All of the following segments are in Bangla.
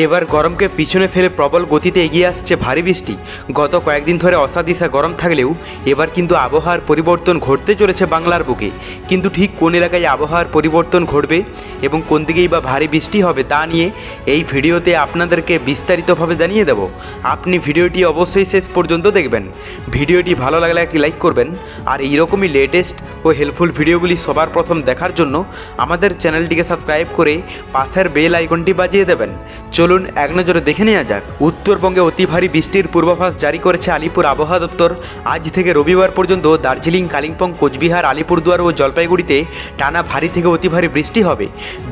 এবার গরমকে পিছনে ফেলে প্রবল গতিতে এগিয়ে আসছে ভারী বৃষ্টি। গত কয়েকদিন ধরে অসাদিশা গরম থাকলেও এবার কিন্তু আবহাওয়ার পরিবর্তন ঘটতে চলেছে বাংলার বুকে। কিন্তু ঠিক কোন এলাকায় আবহাওয়ার পরিবর্তন ঘটবে এবং কোন দিকেই বা ভারী বৃষ্টি হবে তা নিয়ে এই ভিডিওতে আপনাদেরকে বিস্তারিতভাবে জানিয়ে দেব। আপনি ভিডিওটি অবশ্যই শেষ পর্যন্ত দেখবেন। ভিডিওটি ভালো লাগলে একটি লাইক করবেন, আর এইরকমই লেটেস্ট ও হেল্পফুল ভিডিওগুলি সবার প্রথম দেখার জন্য আমাদের চ্যানেলটিকে সাবস্ক্রাইব করে পাশের বেল আইকনটি বাজিয়ে দেবেন। চলুন এক নজরে দেখে নেওয়া যাক। উত্তরবঙ্গে অতি ভারী বৃষ্টির পূর্বাভাস জারি করেছে আলিপুর আবহাওয়া দপ্তর। আজ থেকে রবিবার পর্যন্ত দার্জিলিং, কালিম্পং, কোচবিহার, আলিপুরদুয়ার ও জলপাইগুড়িতে টানা ভারী থেকে অতি ভারী বৃষ্টি হবে।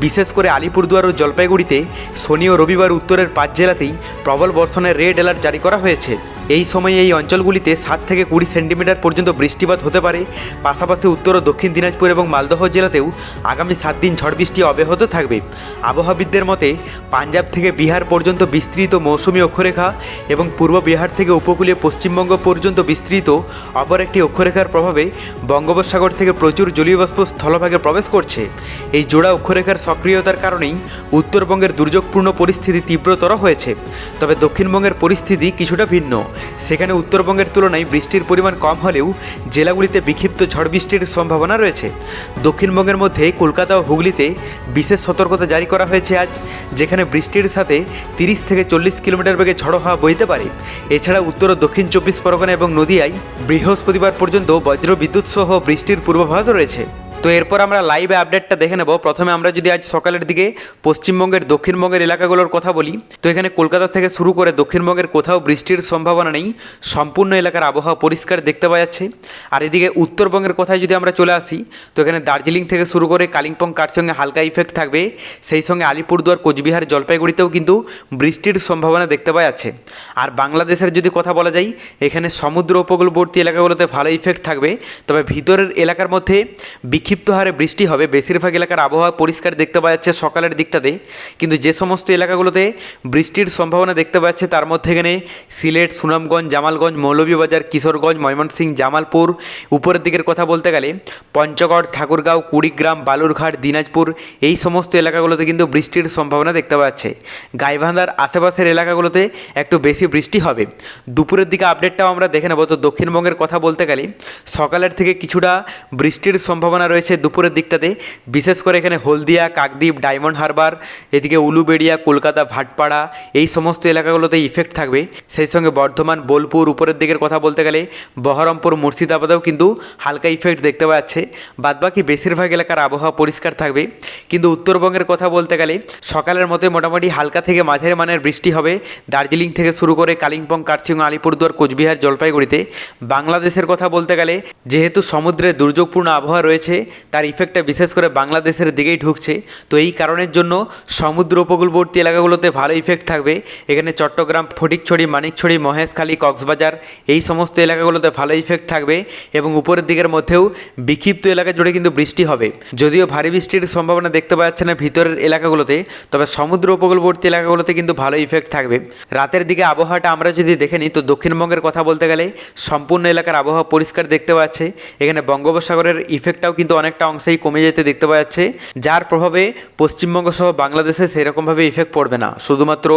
বিশেষ করে আলিপুরদুয়ার ও জলপাইগুড়িতে শনি ও রবিবার উত্তরের 5 জেলাতেই প্রবল বর্ষণের রেড অ্যালার্ট জারি করা হয়েছে। এই সময়ে এই অঞ্চলগুলিতে 7 থেকে 20 সেন্টিমিটার পর্যন্ত বৃষ্টিপাত হতে পারে। পাশাপাশি উত্তর ও দক্ষিণ দিনাজপুর এবং মালদহ জেলাতেও আগামী 7 দিন ঝড় বৃষ্টি অব্যাহত থাকবে। আবহাওয়াবিদদের মতে পাঞ্জাব থেকে বিহার পর্যন্ত বিস্তৃত মৌসুমী অক্ষরেখা এবং পূর্ব বিহার থেকে উপকূলীয় পশ্চিমবঙ্গ পর্যন্ত বিস্তৃত অপর একটি অক্ষরেখার প্রভাবে বঙ্গোপসাগর থেকে প্রচুর জলীয় বাষ্প স্থলভাগে প্রবেশ করছে। এই জোড়া অক্ষরেখার সক্রিয়তার কারণেই উত্তরবঙ্গের দুর্যোগপূর্ণ পরিস্থিতি তীব্রতর হয়েছে। তবে দক্ষিণবঙ্গের পরিস্থিতি কিছুটা ভিন্ন। সেখানে উত্তরবঙ্গের তুলনায় বৃষ্টির পরিমাণ কম হলেও জেলাগুলিতে বিক্ষিপ্ত ঝড় বৃষ্টির সম্ভাবনা রয়েছে। দক্ষিণবঙ্গের মধ্যে কলকাতা ও হুগলিতে বিশেষ সতর্কতা জারি করা হয়েছে আজ, যেখানে বৃষ্টির সাথে 30 থেকে 40 কিলোমিটার বেগে ঝড়ো হাওয়া বইতে পারে। এছাড়া উত্তর ও দক্ষিণ 24 পরগনা এবং নদিয়ায় বৃহস্পতিবার পর্যন্ত বজ্র বিদ্যুৎ সহ বৃষ্টির পূর্বাভাস রয়েছে। তো এরপর আমরা লাইভে আপডেটটা দেখে নেব। প্রথমে আমরা যদি আজ সকালের দিকে পশ্চিমবঙ্গের দক্ষিণবঙ্গের এলাকাগুলোর কথা বলি, তো এখানে কলকাতা থেকে শুরু করে দক্ষিণবঙ্গের কোথাও বৃষ্টির সম্ভাবনা নেই। সম্পূর্ণ এলাকার আবহাওয়া পরিষ্কার দেখতে পাওয়া যাচ্ছে। আর এদিকে উত্তরবঙ্গের কথায় যদি আমরা চলে আসি, তো এখানে দার্জিলিং থেকে শুরু করে কালিম্পং, কার্সিয়ংয়ে হালকা ইফেক্ট থাকবে। সেই সঙ্গে আলিপুরদুয়ার, কোচবিহার, জলপাইগুড়িতেও কিন্তু বৃষ্টির সম্ভাবনা দেখতে পাওয়া যাচ্ছে। আর বাংলাদেশের যদি কথা বলা যায়, এখানে সমুদ্র উপকূলবর্তী এলাকাগুলোতে ভালো ইফেক্ট থাকবে। তবে ভিতরের এলাকার মধ্যে বিক্ষিপ্ত হারে বৃষ্টি হবে। বেশিরভাগ এলাকার আবহাওয়া পরিষ্কার দেখতে পাওয়া যাচ্ছে সকালের দিকটাতে। কিন্তু যে সমস্ত এলাকাগুলোতে বৃষ্টির সম্ভাবনা দেখতে পাওয়া যাচ্ছে তার মধ্যে এখানে সিলেট, সুনামগঞ্জ, জামালগঞ্জ, মৌলভীবাজার, কিশোরগঞ্জ, ময়মনসিংহ, জামালপুর, উপরের দিকের কথা বলতে গেলে পঞ্চগড়, ঠাকুরগাঁও, কুড়িগ্রাম, বালুরঘাট, দিনাজপুর, এই সমস্ত এলাকাগুলোতে কিন্তু বৃষ্টির সম্ভাবনা দেখতে পাওয়া যাচ্ছে। গাইবান্ধার আশেপাশের এলাকাগুলোতে একটু বেশি বৃষ্টি হবে। দুপুরের দিকে আপডেটটাও আমরা দেখে নেব। তো দক্ষিণবঙ্গের কথা বলতে গেলে সকালের থেকে কিছুটা বৃষ্টির সম্ভাবনা রয়েছে দুপুরের দিকটাতে। বিশেষ করে এখানে হলদিয়া, কাকদ্বীপ, ডায়মন্ড হারবার, এদিকে উলুবেড়িয়া, কলকাতা, ভাটপাড়া, এই সমস্ত এলাকাগুলোতে ইফেক্ট থাকবে। সেই সঙ্গে বর্ধমান, বোলপুর, উপরের দিকের কথা বলতে গেলে বহরমপুর, মুর্শিদাবাদেও কিন্তু হালকা ইফেক্ট দেখতে পাওয়া যাচ্ছে। বাদবাকি বেশিরভাগ এলাকার আবহাওয়া পরিষ্কার থাকবে। কিন্তু উত্তরবঙ্গের কথা বলতে গেলে সকালের মধ্যে মোটামুটি হালকা থেকে মাঝারি মানের বৃষ্টি হবে দার্জিলিং থেকে শুরু করে কালিম্পং, কার্সিয়ং, আলিপুরদুয়ার, কোচবিহার, জলপাইগুড়িতে। বাংলাদেশের কথা বলতে গেলে যেহেতু সমুদ্রে দুর্যোগপূর্ণ আবহাওয়া রয়েছে, তার ইফেক্টটা বিশেষ করে বাংলাদেশের দিকেই ঢুকছে। তো এই কারণের জন্য সমুদ্র উপকূলবর্তী এলাকাগুলোতে ভালো ইফেক্ট থাকবে। এখানে চট্টগ্রাম, ফটিকছড়ি, মানিকছড়ি, মহেশখালী, কক্সবাজার, এই সমস্ত এলাকাগুলোতে ভালো ইফেক্ট থাকবে। এবং উপরের দিকের মধ্যেও বিক্ষিপ্ত এলাকা জুড়ে কিন্তু বৃষ্টি হবে। যদিও ভারী বৃষ্টির সম্ভাবনা দেখতে পাওয়া যাচ্ছে না ভিতরের এলাকাগুলোতে, তবে সমুদ্র উপকূলবর্তী এলাকাগুলোতে কিন্তু ভালো ইফেক্ট থাকবে। রাতের দিকে আবহাওয়াটা আমরা যদি দেখে নিই, তো দক্ষিণবঙ্গের কথা বলতে গেলে সম্পূর্ণ এলাকার আবহাওয়া পরিষ্কার দেখতে পাওয়া যাচ্ছে। এখানে বঙ্গোপসাগরের ইফেক্টটাও কিন্তু অনেকটা অংশেই কমে যেতে দেখতে পাওয়া যাচ্ছে, যার প্রভাবে পশ্চিমবঙ্গ সহ বাংলাদেশে সেরকমভাবে ইফেক্ট পড়বে না। শুধুমাত্র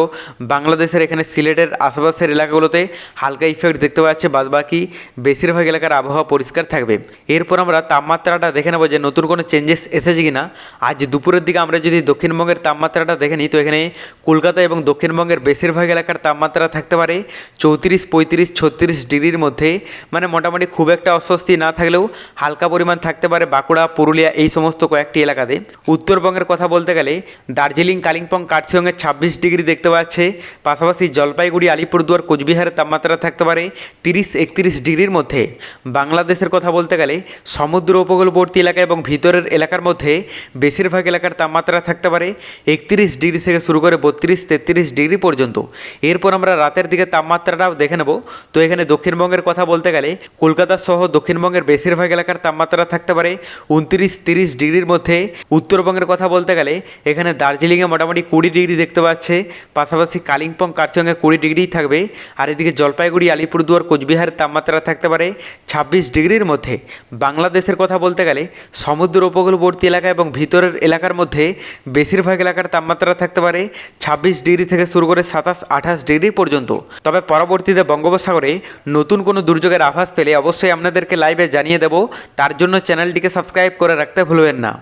বাংলাদেশের এখানে সিলেটের আশেপাশের এলাকাগুলোতে হালকা ইফেক্ট দেখতে পাওয়া যাচ্ছে। বাদবাকি বেশিরভাগ এলাকার আবহাওয়া পরিষ্কার থাকবে। এরপর আমরা তাপমাত্রাটা দেখে নেব যে নতুন কোনো চেঞ্জেস এসেছে কিনা। আজ দুপুরের দিকে আমরা যদি দক্ষিণবঙ্গের তাপমাত্রাটা দেখে নিই, তো এখানে কলকাতা এবং দক্ষিণবঙ্গের বেশিরভাগ এলাকার তাপমাত্রা থাকতে পারে 34, 35, 36 ডিগ্রির মধ্যে। মানে মোটামুটি খুব একটা অস্বস্তি না থাকলেও হালকা পরিমাণ থাকতে পারে বাঁকুড়া, পুরুলিয়া, এই সমস্ত কয়েকটি এলাকাতে। উত্তরবঙ্গের কথা বলতে গেলে দার্জিলিং, কালিম্পং, কার্সিয়ংয়ে 26 ডিগ্রি দেখতে পাচ্ছে। পাশাপাশি জলপাইগুড়ি, আলিপুরদুয়ার, কোচবিহারের তাপমাত্রা থাকতে পারে 30, 31 ডিগ্রির মধ্যে। বাংলাদেশের কথা বলতে গেলে সমুদ্র উপকূলবর্তী এলাকা এবং ভিতরের এলাকার মধ্যে বেশিরভাগ এলাকার তাপমাত্রা থাকতে পারে 31 ডিগ্রি থেকে শুরু করে 32, 33 ডিগ্রি পর্যন্ত। এরপর আমরা রাতের দিকে তাপমাত্রাটাও দেখে নেব। তো এখানে দক্ষিণবঙ্গের কথা বলতে গেলে কলকাতা সহ দক্ষিণবঙ্গের বেশিরভাগ এলাকার তাপমাত্রা থাকতে পারে 29-30 ডিগ্রির মধ্যে। উত্তরবঙ্গের কথা বলতে গেলে এখানে দার্জিলিংয়ে মোটামুটি 20 ডিগ্রি দেখতে পাচ্ছে, পাশাপাশি কালিম্পং কার্চংয়ে 20 ডিগ্রিই থাকবে। আর এদিকে জলপাইগুড়ি, আলিপুরদুয়ার, কোচবিহারের তাপমাত্রা থাকতে পারে 26 ডিগ্রির মধ্যে। বাংলাদেশের কথা বলতে গেলে সমুদ্র উপকূলবর্তী এলাকা এবং ভিতরের এলাকার মধ্যে বেশিরভাগ এলাকার তাপমাত্রা থাকতে পারে 26 ডিগ্রি থেকে শুরু করে 27-28 ডিগ্রি পর্যন্ত। তবে পরবর্তীতে বঙ্গোপসাগরে নতুন কোনো দুর্যোগের আভাস পেলে অবশ্যই আপনাদেরকে লাইভে জানিয়ে দেব। তার জন্য চ্যানেলটিকে সাবস্ক্রাইব করে রাখতে ভুলবেন না।